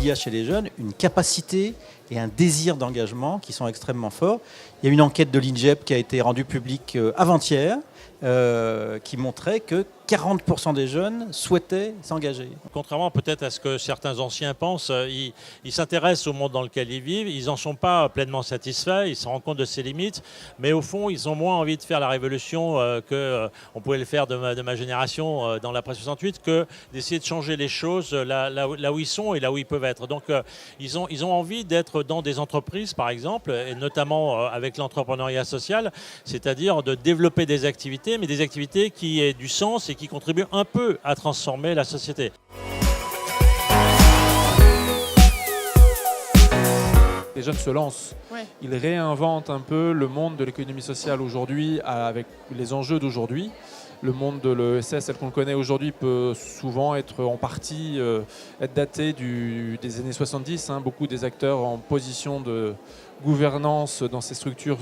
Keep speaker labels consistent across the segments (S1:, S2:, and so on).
S1: y a chez les jeunes une capacité et un désir d'engagement qui sont extrêmement forts. Il y a une enquête de l'INJEP qui a été rendue publique avant-hier, qui montrait que 40% des jeunes souhaitaient s'engager.
S2: Contrairement peut-être à ce que certains anciens pensent, ils s'intéressent au monde dans lequel ils vivent, ils n'en sont pas pleinement satisfaits, ils se rendent compte de ses limites, mais au fond, ils ont moins envie de faire la révolution qu'on pouvait le faire de ma génération dans l'après 68 que d'essayer de changer les choses là où ils sont et là où ils peuvent être. Donc ils ont envie d'être dans des entreprises, par exemple, et notamment avec l'entrepreneuriat social, c'est-à-dire de développer des activités, mais des activités qui aient du sens et qui contribuent un peu à transformer la société.
S3: Les jeunes se lancent, ils réinventent un peu le monde de l'économie sociale aujourd'hui avec les enjeux d'aujourd'hui. Le monde de l'ESS, tel qu'on le connaît aujourd'hui, peut souvent être en partie être daté des années 70. Beaucoup des acteurs en position de gouvernance dans ces structures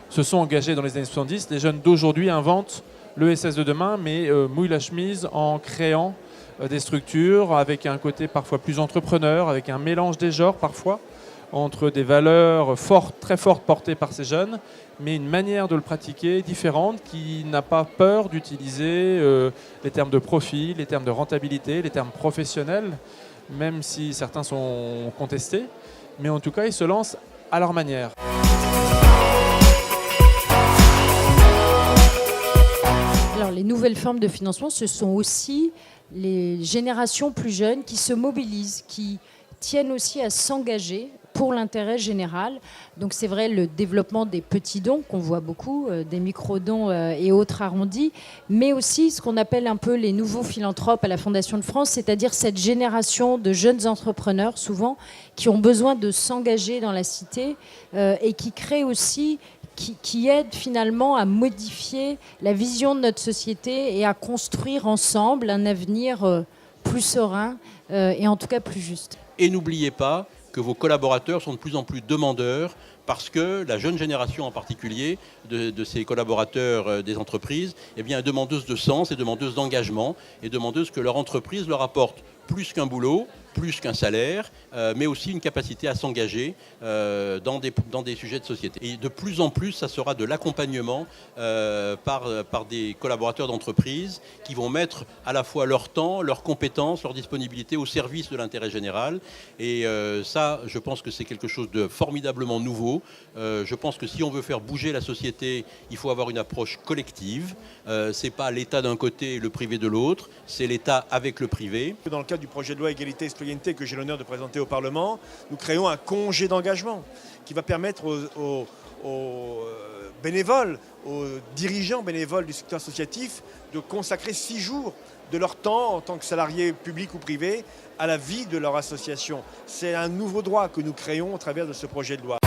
S3: se sont engagés dans les années 70. Les jeunes d'aujourd'hui inventent l'ESS de demain, mais mouillent la chemise en créant des structures avec un côté parfois plus entrepreneur, avec un mélange des genres parfois, entre des valeurs fortes, très fortes portées par ces jeunes, mais une manière de le pratiquer différente qui n'a pas peur d'utiliser les termes de profit, les termes de rentabilité, les termes professionnels, même si certains sont contestés. Mais en tout cas, ils se lancent à leur manière.
S4: Alors, les nouvelles formes de financement, ce sont aussi les générations plus jeunes qui se mobilisent, qui tiennent aussi à s'engager pour l'intérêt général. Donc c'est vrai, le développement des petits dons qu'on voit beaucoup, des micro-dons et autres arrondis, mais aussi ce qu'on appelle un peu les nouveaux philanthropes à la Fondation de France, c'est-à-dire cette génération de jeunes entrepreneurs, souvent, qui ont besoin de s'engager dans la cité et qui créent aussi, qui aident finalement à modifier la vision de notre société et à construire ensemble un avenir plus serein et en tout cas plus juste.
S5: Et n'oubliez pas que vos collaborateurs sont de plus en plus demandeurs parce que la jeune génération en particulier de ces collaborateurs des entreprises est demandeuse de sens et demandeuse d'engagement et demandeuse que leur entreprise leur apporte plus qu'un boulot, plus qu'un salaire, mais aussi une capacité à s'engager dans des sujets de société. Et de plus en plus, ça sera de l'accompagnement par des collaborateurs d'entreprise qui vont mettre à la fois leur temps, leurs compétences, leur disponibilité au service de l'intérêt général. Et ça, je pense que c'est quelque chose de formidablement nouveau. Je pense que si on veut faire bouger la société, il faut avoir une approche collective. C'est pas l'État d'un côté et le privé de l'autre, c'est l'État avec le privé.
S6: Dans le cadre du projet de loi égalité et citoyenneté que j'ai l'honneur de présenter au Parlement, nous créons un congé d'engagement qui va permettre aux bénévoles, aux dirigeants bénévoles du secteur associatif de consacrer 6 jours de leur temps en tant que salariés publics ou privés à la vie de leur association. C'est un nouveau droit que nous créons au travers de ce projet de loi.